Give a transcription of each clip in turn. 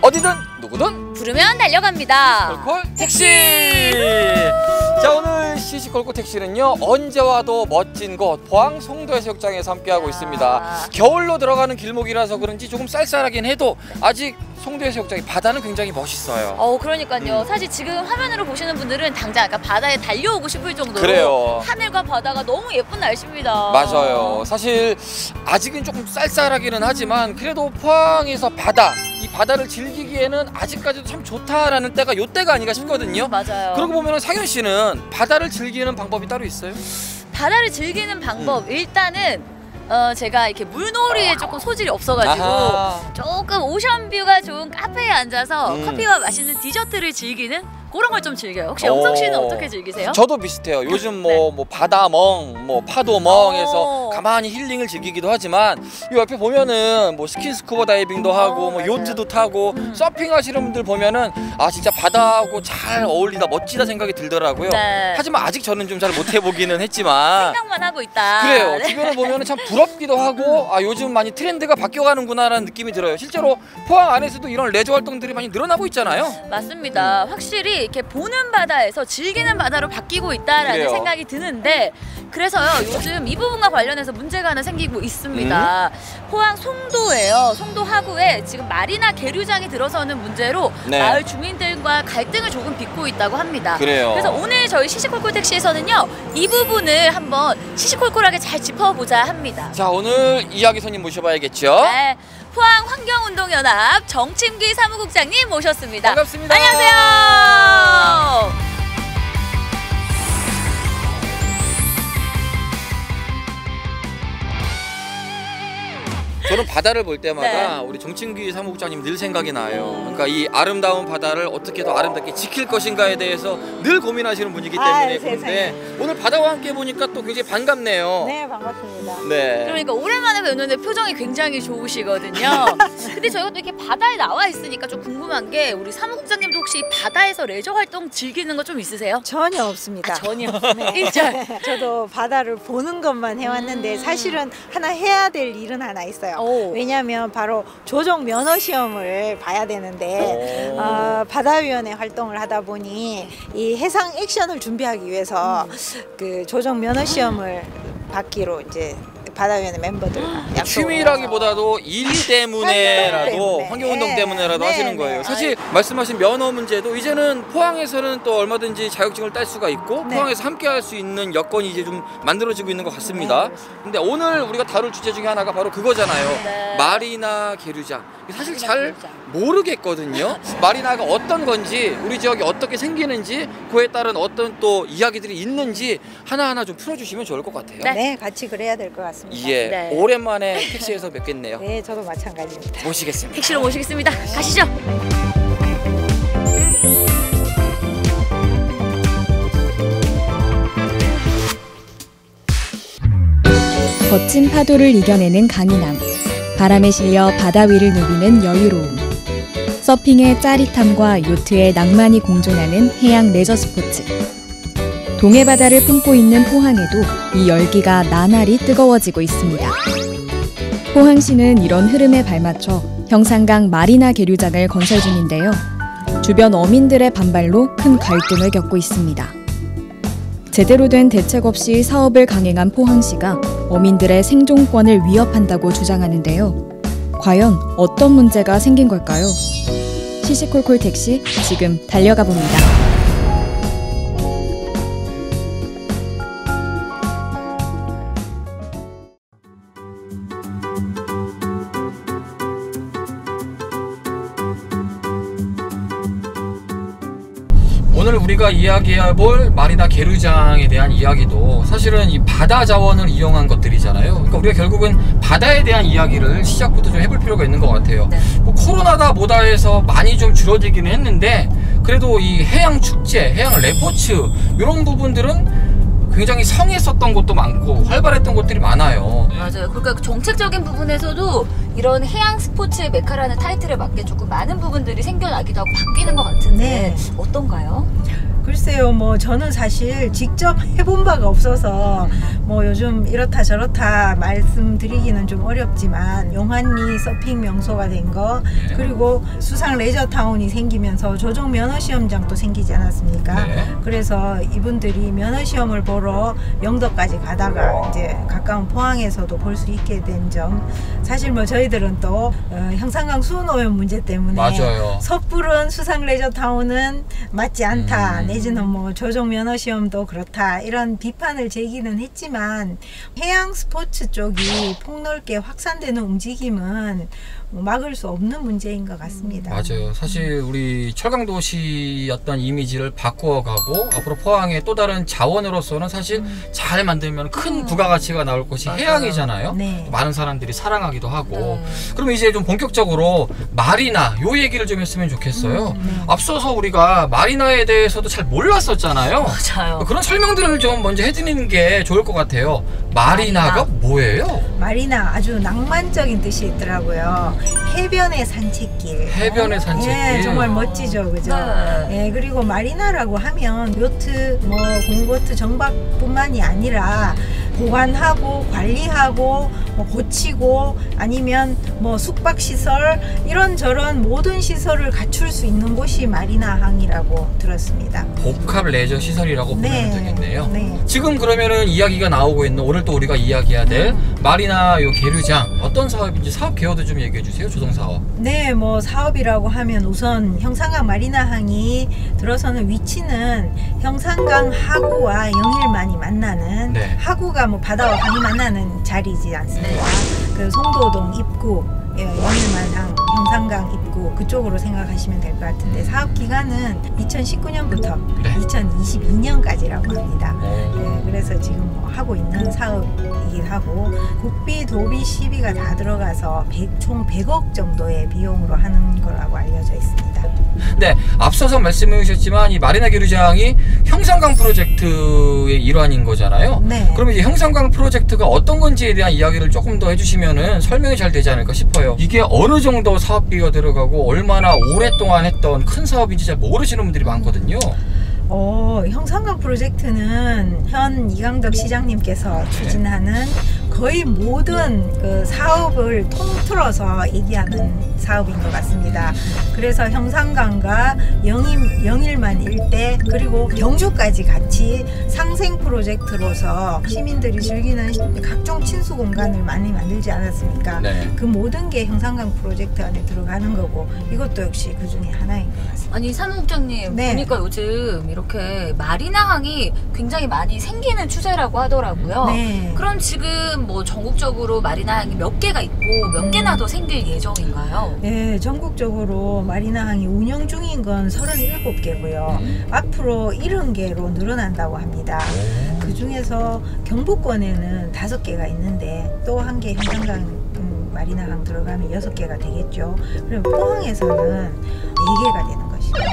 어디든 누구든 부르면 달려갑니다. 콜콜 택시. 자, 오늘 시시콜콜 택시는요, 언제 와도 멋진 곳 포항 송도해수욕장에서 함께하고 있습니다. 겨울로 들어가는 길목이라서 그런지 조금 쌀쌀하긴 해도 아직 송도해수욕장이 바다는 굉장히 멋있어요. 그러니까요. 사실 지금 화면으로 보시는 분들은 당장 약간 바다에 달려오고 싶을 정도로 그래요. 하늘과 바다가 너무 예쁜 날씨입니다. 맞아요. 사실 아직은 조금 쌀쌀하기는 하지만 그래도 포항에서 이 바다를 즐기기에는 아직까지도 참 좋다라는 때가 요때가 아닌가 싶거든요. 맞아요. 그러고 보면 상현 씨는 바다를 즐기는 방법이 따로 있어요? 바다를 즐기는 방법, 일단은 제가 이렇게 물놀이에 조금 소질이 없어가지고 조금 오션뷰가 좋은 카페에 앉아서 커피와 맛있는 디저트를 즐기는 그런 걸 좀 즐겨요. 혹시 영석 씨는 어떻게 즐기세요? 저도 비슷해요. 요즘 뭐 바다멍, 뭐 파도멍에서 가만히 힐링을 즐기기도 하지만 이 옆에 보면은 뭐 스킨스쿠버 다이빙도 하고 뭐 요트도 타고 서핑하시는 분들 보면은 아, 진짜 바다하고 잘 어울린다, 멋지다 생각이 들더라고요. 네. 하지만 아직 저는 좀 잘 못 해보기는 했지만 생각만 하고 있다. 그래요. 주변을 보면은 참 부럽기도 하고 아, 요즘 많이 트렌드가 바뀌어가는구나라는 느낌이 들어요. 실제로 포항 안에서도 이런 레저 활동들이 많이 늘어나고 있잖아요. 맞습니다. 확실히 이렇게 보는 바다에서 즐기는 바다로 바뀌고 있다라는 그래요. 생각이 드는데, 그래서요 요즘 이 부분과 관련해서 문제가 하나 생기고 있습니다. 포항 송도예요. 송도 하구에 지금 마리나 계류장이 들어서는 문제로 마을 주민들과 갈등을 조금 빚고 있다고 합니다. 그래요. 그래서 오늘 저희 시시콜콜 택시에서는요 이 부분을 한번 시시콜콜하게 잘 짚어보자 합니다. 자, 오늘 이야기 손님 모셔봐야겠죠? 네. 포항 환경운동연합 정침기 사무국장님 모셨습니다. 반갑습니다. 안녕하세요. 저는 바다를 볼 때마다 우리 정침기 사무국장님 늘 생각이 나요. 그러니까 이 아름다운 바다를 어떻게 더 아름답게 지킬 것인가에 대해서 늘 고민하시는 분이기 때문에 그런데 오늘 바다와 함께 보니까 또 굉장히 반갑네요. 네, 반갑습니다. 네. 그러니까 오랜만에 뵙는데 표정이 굉장히 좋으시거든요. 근데 저희가 또 이렇게 바다에 나와 있으니까 좀 궁금한 게, 우리 사무국장님도 혹시 바다에서 레저 활동 즐기는 거 좀 있으세요? 전혀 없습니다. 전혀. 네. 일절. 저도 바다를 보는 것만 해왔는데 사실은 하나 해야 될 일은 하나 있어요. 왜냐하면 바로 조종 면허 시험을 봐야 되는데 바다위원회 활동을 하다 보니 이 해상 액션을 준비하기 위해서 그 조종 면허 시험을 받기로 이제 바다위원회 멤버들 취미라기보다도 일 때문에라도 환경운동 때문에라도 하시는 거예요. 사실 말씀하신 면허 문제도 이제는 포항에서는 또 얼마든지 자격증을 딸 수가 있고 포항에서 함께 할 수 있는 여건이 이제 좀 만들어지고 있는 것 같습니다. 근데 오늘 우리가 다룰 주제 중에 하나가 바로 그거잖아요. 마리나 계류장. 사실 잘 모르겠거든요. 마리나가 어떤 건지, 우리 지역이 어떻게 생기는지, 그에 따른 어떤 또 이야기들이 있는지 하나하나 좀 풀어주시면 좋을 것 같아요. 네, 같이 그래야 될 것 같습니다. 예, 오랜만에 택시에서 뵙겠네요. 네, 저도 마찬가지입니다. 모시겠습니다. 택시로 모시겠습니다. 가시죠. 거친 파도를 이겨내는 강인함, 바람에 실려 바다 위를 누비는 여유로움, 서핑의 짜릿함과 요트의 낭만이 공존하는 해양 레저 스포츠. 동해바다를 품고 있는 포항에도 이 열기가 나날이 뜨거워지고 있습니다. 포항시는 이런 흐름에 발맞춰 형산강 마리나 계류장을 건설 중인데요. 주변 어민들의 반발로 큰 갈등을 겪고 있습니다. 제대로 된 대책 없이 사업을 강행한 포항시가 어민들의 생존권을 위협한다고 주장하는데요. 과연 어떤 문제가 생긴 걸까요? 시시콜콜 택시 지금 달려가 봅니다. 오늘 우리가 이야기해볼 마리나 계류장에 대한 이야기도 사실은 이 바다 자원을 이용한 것들이잖아요. 그러니까 우리가 결국은 바다에 대한 이야기를 시작부터 좀 해볼 필요가 있는 것 같아요. 뭐 코로나다 뭐다 해서 많이 좀 줄어들기는 했는데 그래도 이 해양 축제, 해양 레포츠 이런 부분들은 굉장히 성했었던 곳도 많고 활발했던 곳들이 많아요. 맞아요. 그러니까 정책적인 부분에서도 이런 해양 스포츠의 메카라는 타이틀에 맞게 조금 많은 부분들이 생겨나기도 하고 바뀌는 것 같은데 어떤가요? 글쎄요, 뭐 저는 사실 직접 해본 바가 없어서 뭐 요즘 이렇다 저렇다 말씀드리기는 좀 어렵지만 용한리 서핑 명소가 된 거, 그리고 수상 레저타운이 생기면서 조종 면허시험장도 생기지 않았습니까? 그래서 이분들이 면허시험을 보러 영덕까지 가다가 이제 가까운 포항에서도 볼 수 있게 된 점, 사실 뭐 저희들은 또 형산강 수온오염 문제 때문에 맞아요. 섣부른 수상 레저타운은 맞지 않다, 내지는 뭐 조종 면허시험도 그렇다, 이런 비판을 제기는 했지만 해양 스포츠 쪽이 폭넓게 확산되는 움직임은 막을 수 없는 문제인 것 같습니다. 맞아요. 사실 우리 철강도시였던 이미지를 바꾸어가고 앞으로 포항의 또 다른 자원으로서는 사실 잘 만들면 큰 부가가치가 나올 곳이 해양이잖아요. 네. 많은 사람들이 사랑하기도 하고. 그럼 이제 좀 본격적으로 마리나 요 얘기를 좀 했으면 좋겠어요. 앞서서 우리가 마리나에 대해서도 잘 몰랐었잖아요. 맞아요. 그런 설명들을 좀 먼저 해드리는 게 좋을 것 같아요. 마리나가 뭐예요? 마리나, 아주 낭만적인 뜻이 있더라고요. 해변의 산책길. 해변의 산책길. 예, 정말 멋지죠, 그죠? 예, 그리고 마리나라고 하면 요트, 뭐 공보트 정박뿐만이 아니라 보관하고 관리하고 뭐 고치고 아니면 뭐 숙박시설, 이런저런 모든 시설을 갖출 수 있는 곳이 마리나항이라고 들었습니다. 복합 레저 시설이라고 보면 되겠네요. 네. 지금 그러면은 이야기가 나오고 있는, 오늘 또 우리가 이야기해야 될 마리나 요 계류장, 어떤 사업인지 사업 개요도 좀 얘기해 주세요. 조성 사업. 네, 뭐 사업이라고 하면 우선 형산강 마리나항이 들어서는 위치는 형산강 하구와 영일만이 만나는, 하구가 뭐 바다와 강이 만나는 자리지 않습니까? 그 송도동 입구, 영일만항, 형산강 입구 그쪽으로 생각하시면 될 것 같은데, 사업 기간은 2019년부터 2022년까지라고 합니다. 그래서 지금 뭐 하고 있는 사업이긴 하고, 국비, 도비, 시비가 다 들어가서 총 100억 정도의 비용으로 하는 거라고 알려져 있습니다. 네, 앞서서 말씀해 주셨지만 이 마리나 계류장이 형산강 프로젝트의 일환인 거잖아요. 네. 그럼 이제 형산강 프로젝트가 어떤 건지에 대한 이야기를 조금 더 해주시면은 설명이 잘 되지 않을까 싶어요. 이게 어느 정도 사업비가 들어가고 얼마나 오랫동안 했던 큰 사업인지 잘 모르시는 분들이 많거든요. 형산강 프로젝트는 현 이강덕 시장님께서 추진하는 거의 모든 그 사업을 통틀어서 얘기하는 사업인 것 같습니다. 그래서 형산강과 영일만 일대, 그리고 경주까지 같이 상생 프로젝트로서 시민들이 즐기는 각종 친수 공간을 많이 만들지 않았습니까? 그 모든 게 형산강 프로젝트 안에 들어가는 거고, 이것도 역시 그 중에 하나인 것 같습니다. 아니, 사무국장님, 보니까 요즘 이렇게 마리나항이 굉장히 많이 생기는 추세라고 하더라고요. 그럼 지금 뭐 전국적으로 마리나항이 몇 개가 있고 몇 개나 더 생길 예정인가요? 네, 전국적으로 마리나항이 운영 중인 건 37개고요. 앞으로 70개로 늘어난다고 합니다. 그 중에서 경북권에는 5개가 있는데 또 한 개 형산강 마리나항 들어가면 6개가 되겠죠. 그럼 포항에서는 4개가 되는 것입니다.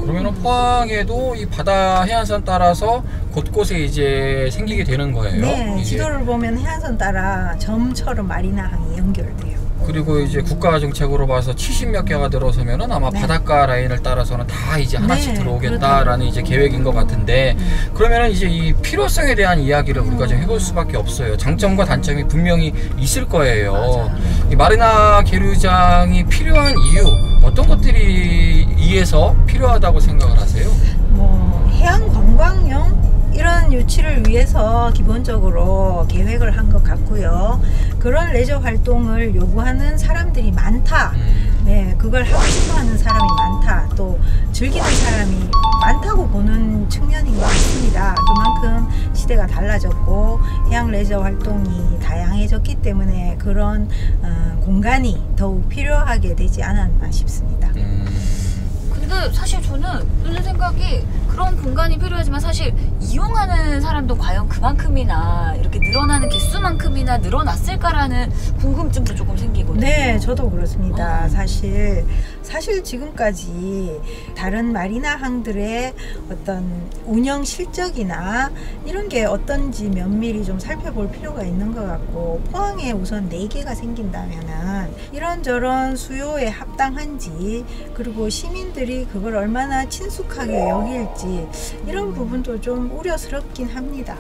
그러면 포항에도 이 바다 해안선 따라서 곳곳에 이제 생기게 되는 거예요? 네, 지도를 보면 해안선 따라 점처럼 마리나항이 연결돼요. 그리고 이제 국가 정책으로 봐서 70몇 개가 들어서면은 아마 바닷가 라인을 따라서는 다 이제 하나씩 들어오겠다라는 이제 계획인 것 같은데, 그러면은 이제 이 필요성에 대한 이야기를 우리가 좀 해볼 수밖에 없어요. 장점과 단점이 분명히 있을 거예요. 이 마리나 계류장이 필요한 이유, 어떤 것들이 이에서 필요하다고 생각을 하세요? 뭐 해양 관광용 이런 유치를 위해서 기본적으로 계획을 한 것 같고요. 그런 레저 활동을 요구하는 사람들이 많다. 네, 그걸 하고 싶어 하는 사람이 많다. 또 즐기는 사람이 많다고 보는 측면인 것 같습니다. 그만큼 시대가 달라졌고 해양 레저 활동이 다양해졌기 때문에 그런 공간이 더욱 필요하게 되지 않았나 싶습니다. 근데 사실 저는 드는 생각이, 그런 공간이 필요하지만 사실 이용하는 사람도 과연 그만큼이나 이렇게 늘어나는 개수만큼이나 늘어났을까라는 궁금증도 조금 생기거든요. 네, 저도 그렇습니다. 사실 지금까지 다른 마리나항들의 어떤 운영 실적이나 이런 게 어떤지 면밀히 좀 살펴볼 필요가 있는 것 같고, 포항에 우선 4개가 생긴다면은 이런저런 수요에 합당한지, 그리고 시민들이 그걸 얼마나 친숙하게 여길지, 이런 부분도 좀 우려스럽긴 합니다.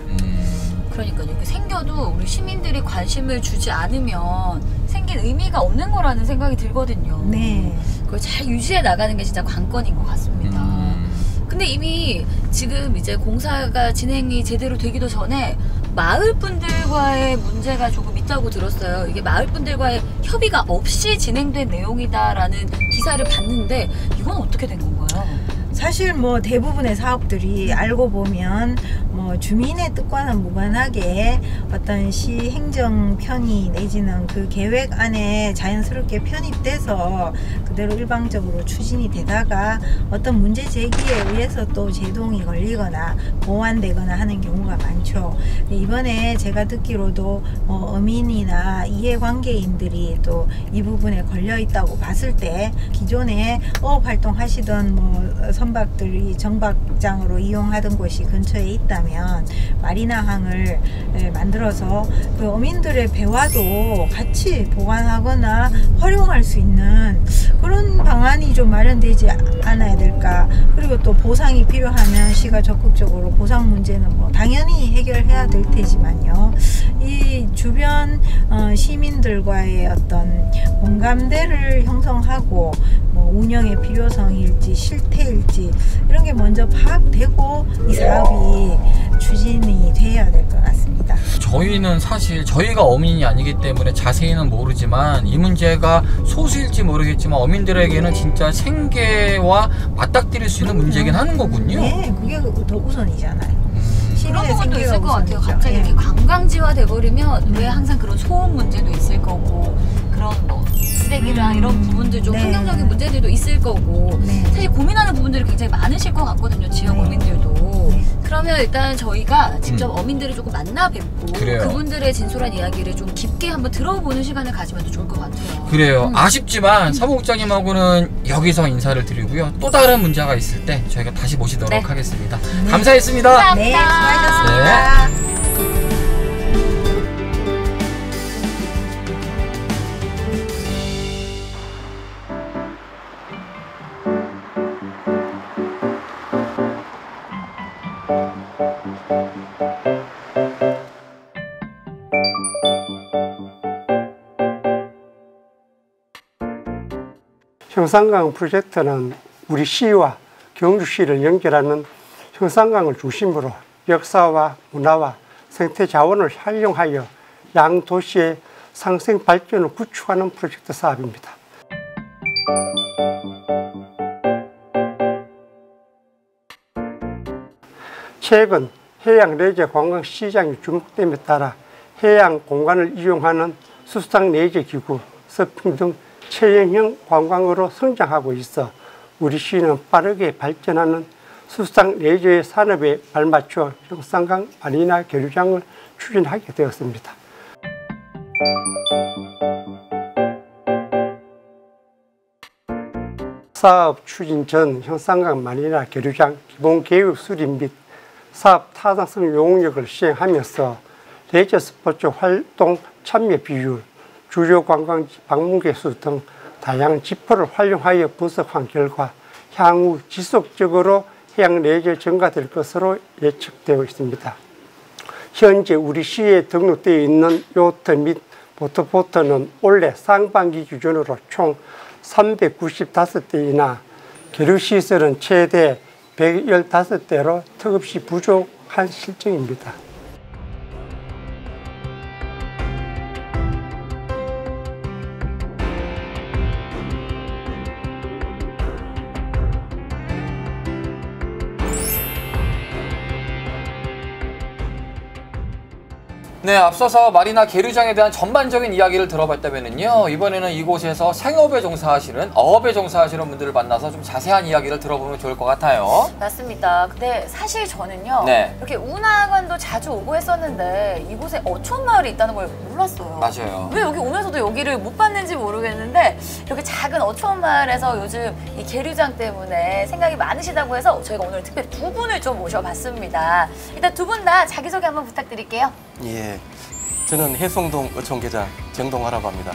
그러니까요. 이렇게 생겨도 우리 시민들이 관심을 주지 않으면 생긴 의미가 없는 거라는 생각이 들거든요. 네. 그걸 잘 유지해 나가는 게 진짜 관건인 것 같습니다. 근데 이미 지금 이제 공사가 진행이 제대로 되기도 전에 마을 분들과의 문제가 조금 있다고 들었어요. 이게 마을 분들과의 협의가 없이 진행된 내용이다라는 기사를 봤는데 이건 어떻게 된 건가요? 사실 뭐 대부분의 사업들이 알고 보면 뭐 주민의 뜻과는 무관하게 어떤 시 행정 편의 내지는 그 계획 안에 자연스럽게 편입돼서 그대로 일방적으로 추진이 되다가 어떤 문제 제기에 의해서 또 제동이 걸리거나 보완되거나 하는 경우가 많죠. 이번에 제가 듣기로도 어민이나 이해관계인들이 또 이 부분에 걸려 있다고 봤을 때 기존에 어업 활동하시던 뭐 선박들이 정박장으로 이용하던 곳이 근처에 있다면 마리나항을 만들어서 그 어민들의 배와도 같이 보관하거나 활용할 수 있는 그런 방안이 좀 마련되지 않아야 될까. 그리고 또 보상이 필요하면 시가 적극적으로 보상 문제는 뭐 당연히 해결해야 될 테지만요. 이 주변 시민들과의 어떤 공감대를 형성하고 뭐 운영의 필요성일지 실태일지 이런 게 먼저 파악되고 이 사업이 추진이 돼야 될 것 같습니다. 저희는 사실 저희가 어민이 아니기 때문에 자세히는 모르지만 이 문제가 소수일지 모르겠지만 어민들에게는 진짜 생계와 맞닥뜨릴 수 있는 문제이긴 하는 거군요. 네, 그게 더 우선이잖아요. 그런 부분도 있을 것 같아요. 갑자기 이렇게 관광지화 돼버리면 왜 항상 그런 소음 문제도 있을 거고 그런 뭐 쓰레기랑 이런 부분들 좀 환경적인 문제들도 있을 거고 사실 고민하는 부분들이 굉장히 많으실 것 같거든요. 지역 어민들도. 그러면 일단 저희가 직접 어민들을 조금 만나 뵙고 그분들의 진솔한 이야기를 좀 깊게 한번 들어보는 시간을 가지면 더 좋을 것 같아요. 그래요. 아쉽지만 사무국장님하고는 여기서 인사를 드리고요. 또 다른 문제가 있을 때 저희가 다시 모시도록 하겠습니다. 감사했습니다. 감사합니다. 네, 수고하셨습니다. 형산강 프로젝트는 우리 시와 경주시를 연결하는 형산강을 중심으로 역사와 문화와 생태 자원을 활용하여 양 도시의 상생 발전을 구축하는 프로젝트 사업입니다. 최근 해양 레저 관광 시장이 주목됨에 따라 해양 공간을 이용하는 수상 레저 기구, 서핑 등 체험형 관광으로 성장하고 있어 우리 시는 빠르게 발전하는 수상 레저의 산업에 발맞춰 형산강 마리나 계류장을 추진하게 되었습니다. 사업 추진 전 형산강 마리나 계류장 기본 계획 수립 및 사업 타당성 용역을 시행하면서 레저 스포츠 활동 참여 비율, 주요 관광지 방문 개수 등 다양한 지표를 활용하여 분석한 결과 향후 지속적으로 해양 레저 증가될 것으로 예측되어 있습니다. 현재 우리 시에 등록되어 있는 요트 및 모터보트는 올해 상반기 기준으로 총 395대이나 계류시설은 최대 115대로 턱없이 부족한 실정입니다. 네, 앞서서 마리나 계류장에 대한 전반적인 이야기를 들어봤다면요, 이번에는 이곳에서 생업에 종사하시는, 어업에 종사하시는 분들을 만나서 좀 자세한 이야기를 들어보면 좋을 것 같아요. 맞습니다. 근데 사실 저는요, 이렇게 운하관도 자주 오고 했었는데 이곳에 어촌마을이 있다는 걸 몰랐어요. 맞아요. 왜 여기 오면서도 여기를 못 봤는지 모르겠는데 이렇게 작은 어촌마을에서 요즘 이 계류장 때문에 생각이 많으시다고 해서 저희가 오늘 특별히 두 분을 좀 모셔봤습니다. 일단 두 분 다 자기소개 한번 부탁드릴게요. 예, 저는 해송동 어촌계장 정동하라고 합니다.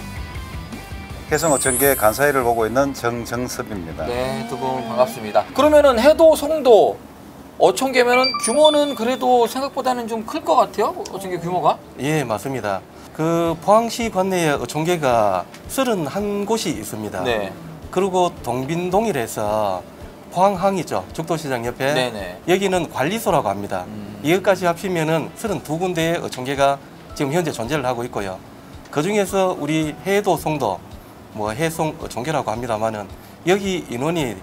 해송 어촌계 간사회를 보고 있는 정정섭입니다. 네, 두 분 반갑습니다. 그러면은 해도, 송도 어촌계면은 규모는 그래도 생각보다는 좀 클 것 같아요. 어촌계 규모가? 예, 맞습니다. 그 포항시 관내에 어촌계가 31곳이 있습니다. 네. 그리고 동빈동일에서 포항항이죠. 죽도시장 옆에. 네네. 여기는 관리소라고 합니다. 이것까지 합치면은 32군데의 어촌계가 지금 현재 존재를 하고 있고요. 그 중에서 우리 해도, 송도, 뭐 해송 어촌계라고 합니다만은 여기 인원이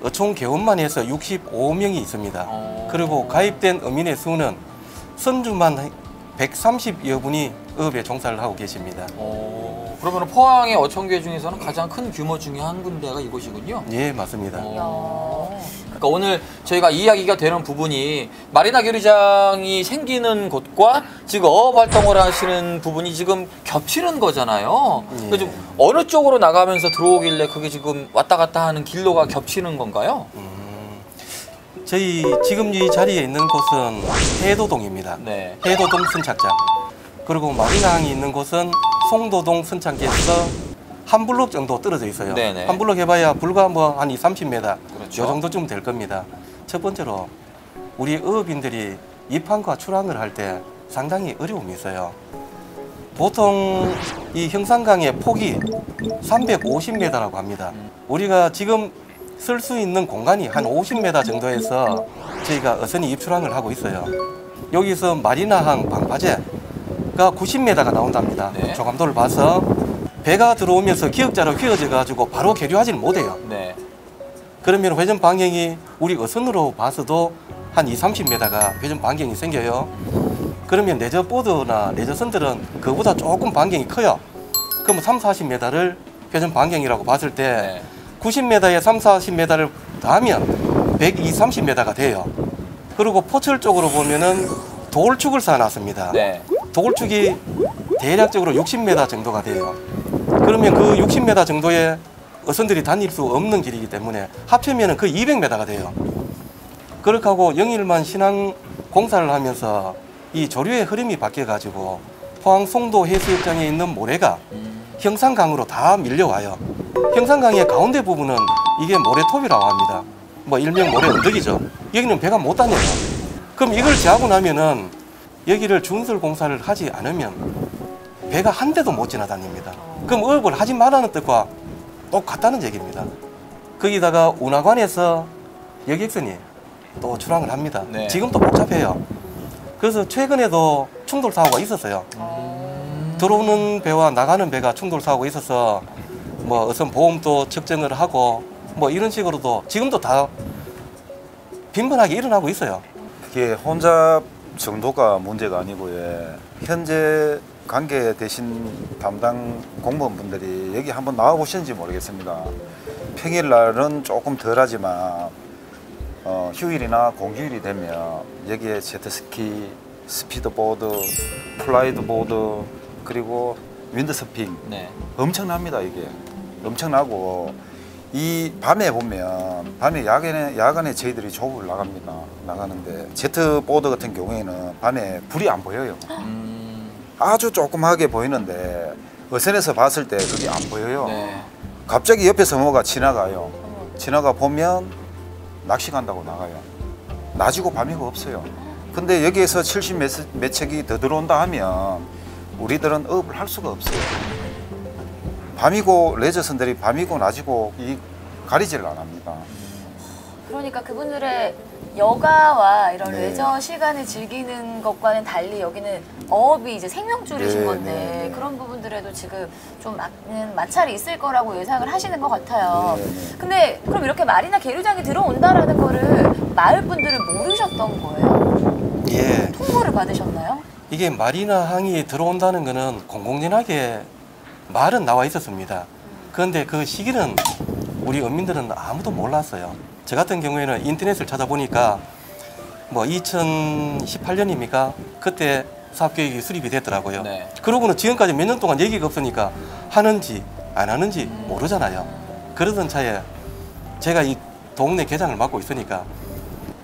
어촌 개원만 해서 65명이 있습니다. 그리고 가입된 어민의 수는 선주만 130여 분이 어업에 종사를 하고 계십니다. 그러면 포항의 어촌계 중에서는 가장 큰 규모 중에 한 군데가 이곳이군요. 예, 맞습니다. 그러니까 오늘 저희가 이야기가 되는 부분이 마리나 계류장이 생기는 곳과 지금 어업 활동을 하시는 부분이 지금 겹치는 거잖아요. 예. 그러니까 좀 어느 쪽으로 나가면서 들어오길래 그게 지금 왔다 갔다 하는 길로가 겹치는 건가요? 저희 지금 이 자리에 있는 곳은 해도동입니다. 네. 해도동 선착장. 그리고 마리나항이 있는 곳은 송도동 선착장에서 한 블록 정도 떨어져 있어요. 네네. 한 블록 해봐야 불과 뭐 한 30m 그렇죠. 요 정도쯤 될 겁니다. 첫 번째로 우리 어업인들이 입항과 출항을 할 때 상당히 어려움이 있어요. 보통 이 형산강의 폭이 350m라고 합니다. 우리가 지금 쓸 수 있는 공간이 한 50m 정도에서 저희가 어선이 입출항을 하고 있어요. 여기서 마리나항 방파제가 90m가 나온답니다. 네. 조감도를 봐서 배가 들어오면서 기역자로 휘어져 가지고 바로 계류하지는 못해요. 네. 그러면 회전 반경이 우리 어선으로 봐서도 한 20-30m가 회전 반경이 생겨요. 그러면 레저보드나 레저선들은 그보다 조금 반경이 커요. 그럼 30-40m를 회전 반경이라고 봤을 때 90m에 30-40m를 더하면 120-30m가 돼요. 그리고 포철 쪽으로 보면은 도굴축을 쌓아놨습니다. 네. 도굴축이 대략적으로 60m 정도가 돼요. 그러면 그 60m 정도의 어선들이 다닐 수 없는 길이기 때문에 합치면 그 200m가 돼요. 그렇게 하고 영일만 신항 공사를 하면서 이 조류의 흐름이 바뀌어가지고 포항 송도 해수욕장에 있는 모래가 형산강으로 다 밀려와요. 형산강의 가운데 부분은 이게 모래톱이라고 합니다. 뭐 일명 모래 언덕이죠. 여기는 배가 못 다녀요. 그럼 이걸 제하고 나면은 여기를 준설 공사를 하지 않으면 배가 한 대도 못 지나다닙니다. 그럼 어업을 하지 말라는 뜻과 똑같다는 얘기입니다. 거기다가 운하관에서 여객선이 또 출항을 합니다. 네. 지금도 복잡해요. 그래서 최근에도 충돌 사고가 있었어요. 들어오는 배와 나가는 배가 충돌 사고가 있어서 뭐 어선 보험도 측정을 하고 뭐 이런 식으로도 지금도 다 빈번하게 일어나고 있어요. 이게 혼잡 정도가 문제가 아니고요. 현재 관계 대신 담당 공무원분들이 여기 한번 나와 보시는지 모르겠습니다. 평일날은 조금 덜하지만 휴일이나 공휴일이 되면 여기에 제트스키, 스피드보드, 플라이드보드 그리고 윈드서핑 네. 엄청납니다. 이게 엄청나고 이 밤에 보면 밤에 야간에 저희들이 조업을 나가는데 제트보드 같은 경우에는 밤에 불이 안 보여요. 아주 조그맣게 보이는데 어선에서 봤을 때 그게 안 보여요. 네. 갑자기 옆에서 뭐가 지나가요. 지나가 보면 낚시 간다고 나가요. 낮이고 밤이고 없어요. 근데 여기에서 70 몇 척이 더 들어온다 하면 우리들은 어업을 할 수가 없어요. 밤이고 레저선들이 밤이고 낮이고 가리지를 안 합니다. 그러니까 그분들의 여가와 이런 네. 레저 시간을 즐기는 것과는 달리 여기는 어업이 이제 생명줄이신 네, 건데 네, 네. 그런 부분들에도 지금 좀 많은 마찰이 있을 거라고 예상을 하시는 것 같아요. 네, 네. 근데 그럼 이렇게 마리나 계류장이 들어온다라는 거를 마을 분들은 모르셨던 거예요? 예. 통보를 받으셨나요? 이게 마리나 항이 들어온다는 거는 공공연하게 말은 나와 있었습니다. 그런데 그 시기는 우리 어민들은 아무도 몰랐어요. 저 같은 경우에는 인터넷을 찾아보니까 뭐 2018년입니까? 그때 사업계획이 수립이 됐더라고요. 네. 그러고는 지금까지 몇 년 동안 얘기가 없으니까 하는지 안 하는지 모르잖아요. 그러던 차에 제가 이 동네 계장을 맡고 있으니까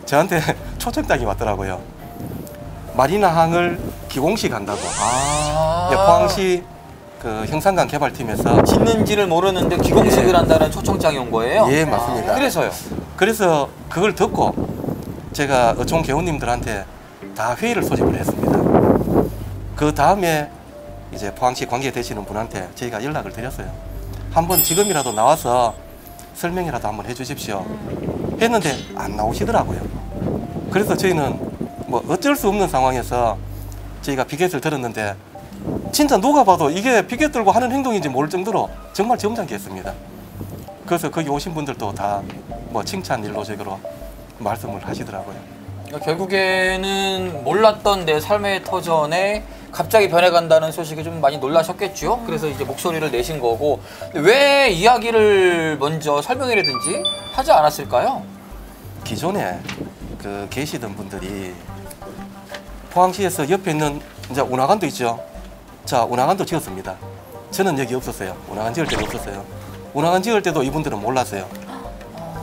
저한테 초청장이 왔더라고요. 마리나항을 기공식 한다고. 포항시 그 형산강 개발팀에서 짓는지를 모르는데 기공식을 예. 한다는 초청장이 온 거예요? 예, 맞습니다. 그래서요? 그래서 그걸 듣고 제가 어촌 개원님들한테 다 회의를 소집을 했습니다. 그 다음에 이제 포항시 관계되시는 분한테 저희가 연락을 드렸어요. 한번 지금이라도 나와서 설명이라도 한번 해주십시오 했는데 안 나오시더라고요. 그래서 저희는 뭐 어쩔 수 없는 상황에서 저희가 피켓을 들었는데 진짜 누가 봐도 이게 피켓 들고 하는 행동인지 모를 정도로 정말 점잖게 했습니다. 그래서 거기 오신 분들도 다 뭐 칭찬 일로적으로 말씀을 하시더라고요. 결국에는 몰랐던 내 삶의 터전에 갑자기 변해간다는 소식에 좀 많이 놀라셨겠죠. 그래서 이제 목소리를 내신 거고, 왜 이야기를 먼저 설명이라든지 하지 않았을까요? 기존에 그 계시던 분들이 포항시에서 옆에 있는 이제 운하관도 있죠. 자, 운하관도 지었습니다. 저는 여기 없었어요. 운하관 지을 때도 없었어요. 운하관 지을 때도 이분들은 몰랐어요.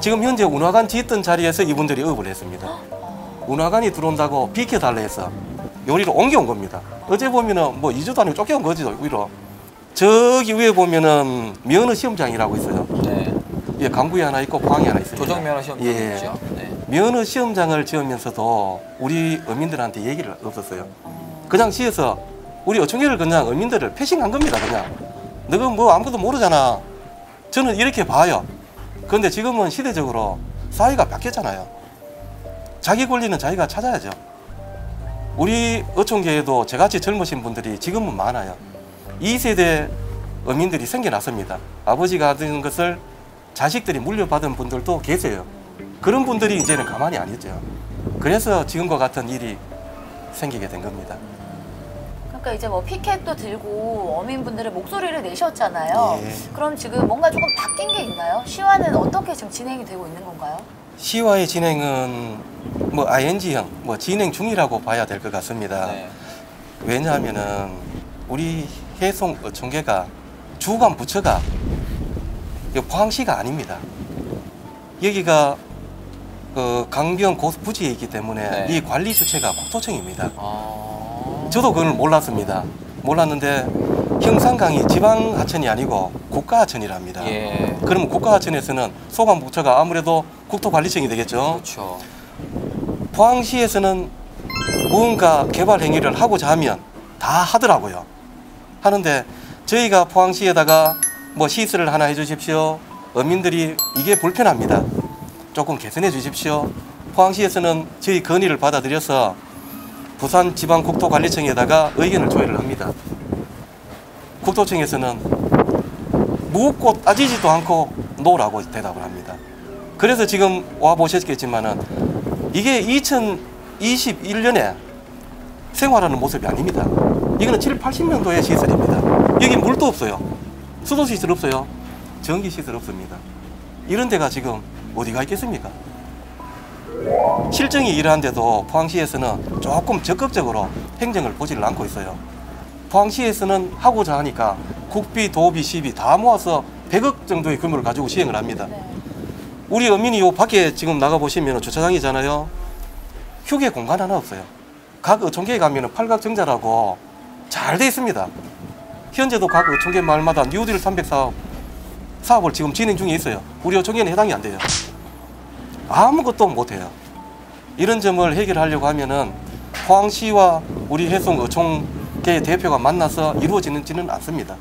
지금 현재 운하관 짓던 자리에서 이분들이 업을 했습니다. 운하관이 들어온다고 비켜달라 해서 여기로 옮겨온 겁니다. 어제 보면은 뭐 2주도 아니고 쫓겨온 거죠, 위로. 저기 위에 보면은 면허 시험장이라고 있어요. 네. 예, 강구에 하나 있고 포항에 하나 있습니다. 조정면허 시험장 예. 있죠. 네. 면허 시험장을 지으면서도 우리 어민들한테 얘기를 없었어요. 그냥 시에서 우리 어촌계를 그냥 어민들을 패싱한 겁니다. 그냥 너가 뭐 아무것도 모르잖아. 저는 이렇게 봐요. 그런데 지금은 시대적으로 사회가 바뀌었잖아요. 자기 권리는 자기가 찾아야죠. 우리 어촌계에도 저같이 젊으신 분들이 지금은 많아요. 2세대 어민들이 생겨났습니다. 아버지가 하던 것을 자식들이 물려받은 분들도 계세요. 그런 분들이 이제는 가만히 안 있죠. 그래서 지금과 같은 일이 생기게 된 겁니다. 그러니까 이제 뭐 피켓도 들고 어민분들의 목소리를 내셨잖아요. 예. 그럼 지금 뭔가 조금 바뀐 게 있나요? 시화는 어떻게 지금 진행이 되고 있는 건가요? 시화의 진행은 뭐 ING형, 뭐 진행 중이라고 봐야 될 것 같습니다. 네. 왜냐하면은 우리 해송 어촌계가 주관 부처가 포항시가 아닙니다. 여기가 그 강변 고수부지에 있기 때문에 네. 이 관리 주체가 국토청입니다. 아... 저도 그걸 몰랐습니다. 몰랐는데 형산강이 지방하천이 아니고 국가하천이랍니다. 예. 그러면 국가하천에서는 소관부처가 아무래도 국토관리청이 되겠죠. 그렇죠. 포항시에서는 무언가 개발 행위를 하고자 하면 다 하더라고요. 하는데 저희가 포항시에다가 뭐 시설을 하나 해주십시오. 어민들이 이게 불편합니다. 조금 개선해 주십시오. 포항시에서는 저희 건의를 받아들여서 부산지방국토관리청에다가 의견을 조회를 합니다. 국토청에서는 묻고 따지지도 않고 노라고 대답을 합니다. 그래서 지금 와보셨겠지만은 이게 2021년에 생활하는 모습이 아닙니다. 이거는 7, 80년도의 시설입니다. 여기 물도 없어요. 수도 시설 없어요. 전기 시설 없습니다. 이런 데가 지금 어디가 있겠습니까? 실정이 이러한데도 포항시에서는 조금 적극적으로 행정을 보지를 않고 있어요. 포항시에서는 하고자 하니까 국비, 도비, 시비 다 모아서 100억 정도의 규모를 가지고 시행을 합니다. 우리 어민이 요 밖에 지금 나가보시면 주차장이잖아요. 휴게 공간 하나 없어요. 각 어촌계에 가면 팔각정자라고 잘 돼 있습니다. 현재도 각 어촌계 마을마다 뉴딜 300 사업을 지금 진행 중에 있어요. 우리 어촌계는 해당이 안 돼요. 아무것도 못해요. 이런 점을 해결하려고 하면은 포항시와 우리 해송 어촌계의 대표가 만나서 이루어지지는 않습니다.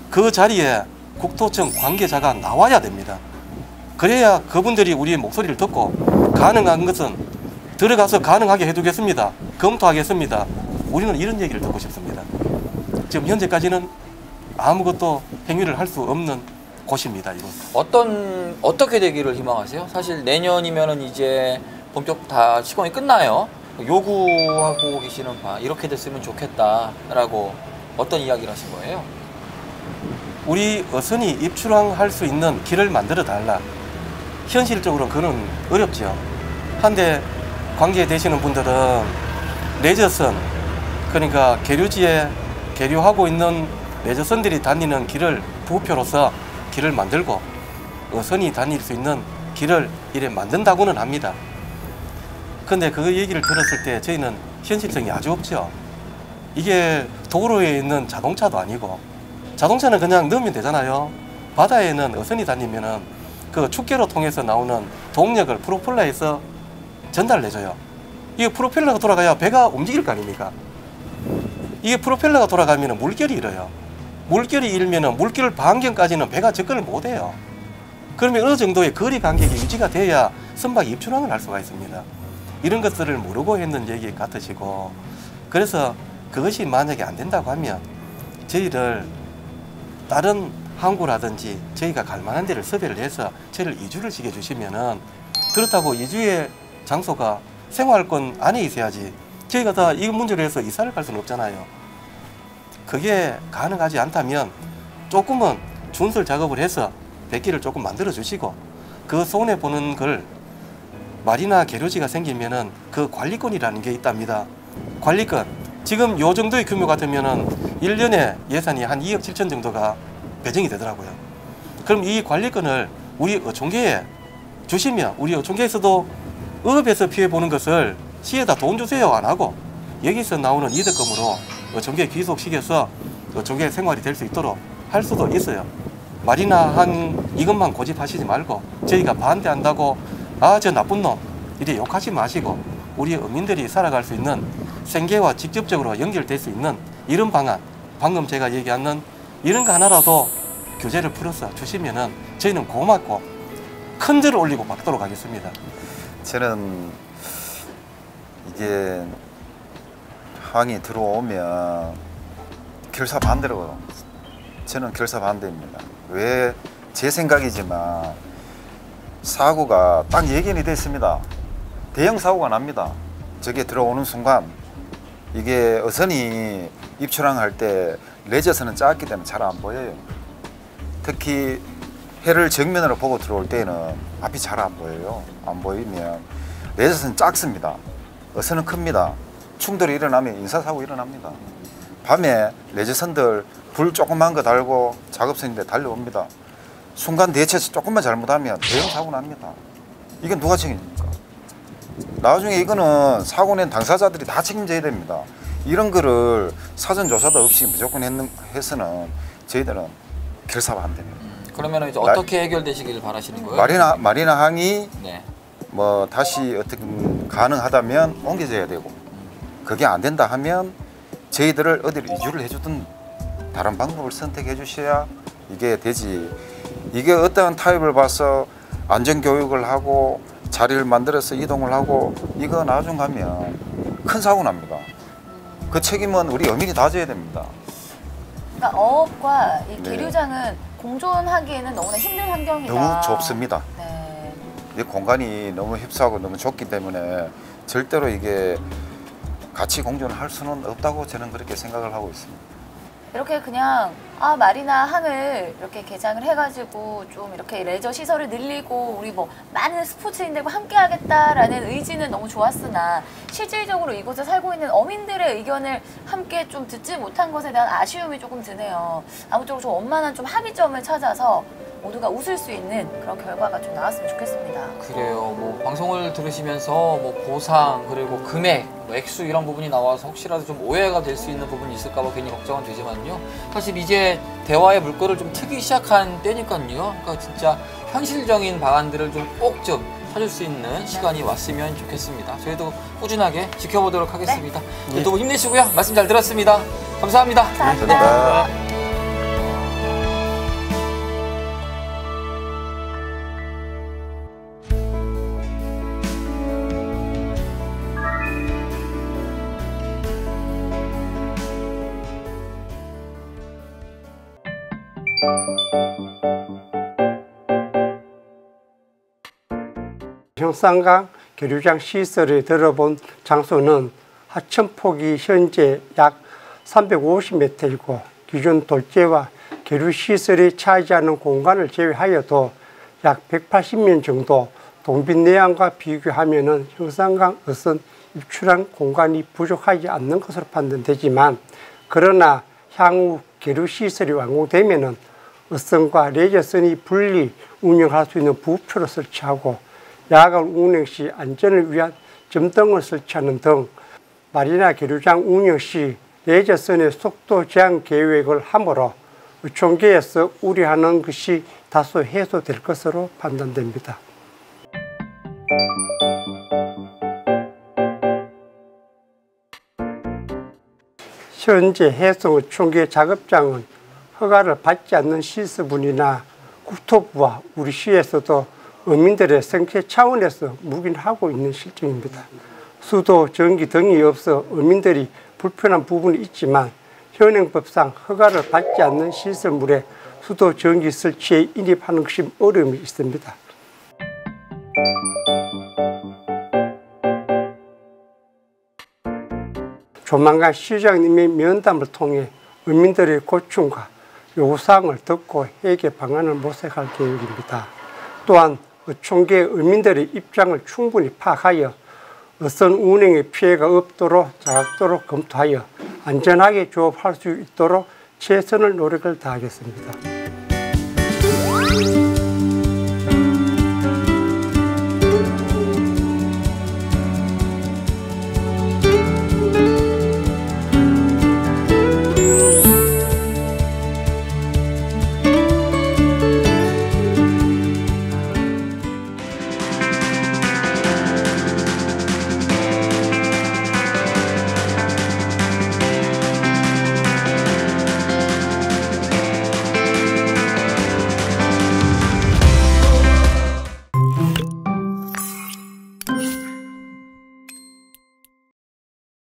그 자리에 국토청 관계자가 나와야 됩니다. 그래야 그분들이 우리의 목소리를 듣고 가능한 것은 들어가서 가능하게 해두겠습니다. 검토하겠습니다. 우리는 이런 얘기를 듣고 싶습니다. 지금 현재까지는 아무것도 행위를 할 수 없는 곳입니다. 이건. 어떻게 되기를 희망하세요? 사실 내년이면은 이제 본격 다 시공이 끝나요. 요구하고 계시는 바 이렇게 됐으면 좋겠다라고 어떤 이야기를 하신 거예요? 우리 어선이 입출항할 수 있는 길을 만들어 달라. 현실적으로 그는 어렵죠. 한데 관계되시는 분들은 레저선, 그러니까 계류지에 계류하고 있는 레저선들이 다니는 길을 부표로서 길을 만들고 어선이 다닐 수 있는 길을 이래 만든다고는 합니다. 근데 그 얘기를 들었을 때 저희는 현실성이 아주 없죠. 이게 도로에 있는 자동차도 아니고 자동차는 그냥 넣으면 되잖아요. 바다에는 어선이 다니면은 그 축계로 통해서 나오는 동력을 프로펠러에서 전달해줘요. 이게 프로펠러가 돌아가야 배가 움직일 거 아닙니까? 이게 프로펠러가 돌아가면 물결이 일어요. 물결이 일면 물결 반경까지는 배가 접근을 못해요. 그러면 어느 정도의 거리 간격이 유지가 돼야 선박 입출항을 할 수가 있습니다. 이런 것들을 모르고 했는 얘기 같으시고, 그래서 그것이 만약에 안 된다고 하면 저희를 다른 항구라든지 저희가 갈 만한 데를 섭외를 해서 저희를 이주를 시켜주시면은, 그렇다고 이주의 장소가 생활권 안에 있어야지 저희가 다 이 문제로 해서 이사를 갈 수는 없잖아요. 그게 가능하지 않다면 조금은 준설 작업을 해서 백기를 조금 만들어 주시고, 그 손해 보는 걸 말이나 계류지가 생기면은 그 관리권이라는 게 있답니다. 관리권. 지금 요 정도의 규모 같으면은 1년에 예산이 한 2억 7천 정도가 배정이 되더라고요. 그럼 이 관리권을 우리 어촌계에 주시면 우리 어촌계에서도 어업에서 피해 보는 것을 시에다 돈 주세요 안 하고 여기서 나오는 이득금으로 어촌계에 귀속시켜서 어촌계 생활이 될 수 있도록 할 수도 있어요. 말이나 한 이것만 고집하시지 말고 저희가 반대한다고 아 저 나쁜 놈 이래 욕하지 마시고 우리 어민들이 살아갈 수 있는 생계와 직접적으로 연결될 수 있는 이런 방안, 방금 제가 얘기하는 이런 거 하나라도 규제를 풀어서 주시면은 저희는 고맙고 큰 절을 올리고 받도록 하겠습니다. 저는 이게 항이 들어오면 결사 반대로, 저는 결사 반대입니다. 왜 제 생각이지만 사고가 딱 예견이 됐습니다. 대형 사고가 납니다. 저게 들어오는 순간 이게 어선이 입출항 할 때 레저선은 작기 때문에 잘 안 보여요. 특히 해를 정면으로 보고 들어올 때는 앞이 잘 안 보여요. 안 보이면 레저선은 작습니다. 어선은 큽니다. 충돌이 일어나면 인사사고 일어납니다. 밤에 레저선들 불 조그만 거 달고 작업선인데 달려옵니다. 순간 대처해서 조금만 잘못하면 대형 사고 납니다. 이건 누가 책임집니까? 나중에 이거는 사고 낸 당사자들이 다 책임져야 됩니다. 이런 거를 사전 조사도 없이 무조건 해서는 저희들은 결사 반대입니다. 그러면 이제 어떻게 해결되시기를 바라시는 거예요? 마리나 항이 네. 뭐 다시 어떻게 가능하다면 옮겨져야 되고, 그게 안 된다 하면 저희들을 어디로 이주를 해주든 다른 방법을 선택해 주셔야 이게 되지. 이게 어떠한 타입을 봐서 안전교육을 하고 자리를 만들어서 이동을 하고 이거 나중 가면 큰 사고 납니다. 그 책임은 우리 어민이 다 져야 됩니다. 그러니까 어업과 이 네. 계류장은 공존하기에는 너무나 힘든 환경이다. 너무 좁습니다. 네. 이 공간이 너무 협소하고 너무 좁기 때문에 절대로 이게 같이 공존을 할 수는 없다고 저는 그렇게 생각을 하고 있습니다. 이렇게 그냥 마리나 항을 이렇게 개장을 해가지고 좀 이렇게 레저 시설을 늘리고 우리 뭐 많은 스포츠인들과 함께 하겠다라는 의지는 너무 좋았으나 실질적으로 이곳에 살고 있는 어민들의 의견을 함께 좀 듣지 못한 것에 대한 아쉬움이 조금 드네요. 아무쪼록 좀 원만한 좀 합의점을 찾아서 모두가 웃을 수 있는 그런 결과가 좀 나왔으면 좋겠습니다. 그래요. 뭐 방송을 들으시면서 뭐 보상 그리고 금액, 뭐 액수 이런 부분이 나와서 혹시라도 좀 오해가 될 수 있는 부분이 있을까봐 괜히 걱정은 되지만요. 사실 이제 대화의 물꼬를 좀 트기 시작한 때니까요. 그러니까 진짜 현실적인 방안들을 좀 꼭 좀 찾을 수 있는 시간이 왔으면 좋겠습니다. 저희도 꾸준하게 지켜보도록 하겠습니다. 네. 두 분 힘내시고요. 말씀 잘 들었습니다. 감사합니다. 감사합니다. 형산강 계류장 시설에 들어본 장소는 하천폭이 현재 약 350m이고 기존 돌재와 계류 시설이 차지하는 공간을 제외하여도 약 180면 정도 동빛내양과 비교하면 형산강 어선 입출항 공간이 부족하지 않는 것으로 판단되지만, 그러나 향후 계류 시설이 완공되면 어선과 레저선이 분리 운영할 수 있는 부표를 설치하고 야간 운영 시 안전을 위한 점등을 설치하는 등 마리나 계류장 운영 시 레저선의 속도 제한 계획을 하므로 어촌계에서 우려하는 것이 다소 해소될 것으로 판단됩니다. 현재 해송어촌계 작업장은 허가를 받지 않는 시설분이나 국토부와 우리 시에서도 어민들의 생계 차원에서 묵인하고 있는 실정입니다. 수도, 전기 등이 없어 어민들이 불편한 부분이 있지만 현행법상 허가를 받지 않는 시설물에 수도, 전기 설치에 인입하는 것이 어려움이 있습니다. 조만간 시장님의 면담을 통해 어민들의 고충과 요구사항을 듣고 해결 방안을 모색할 계획입니다. 또한 어촌계 어민들의 입장을 충분히 파악하여 어선 운행에 피해가 없도록 작도록 검토하여 안전하게 조업할 수 있도록 최선의 노력을 다하겠습니다.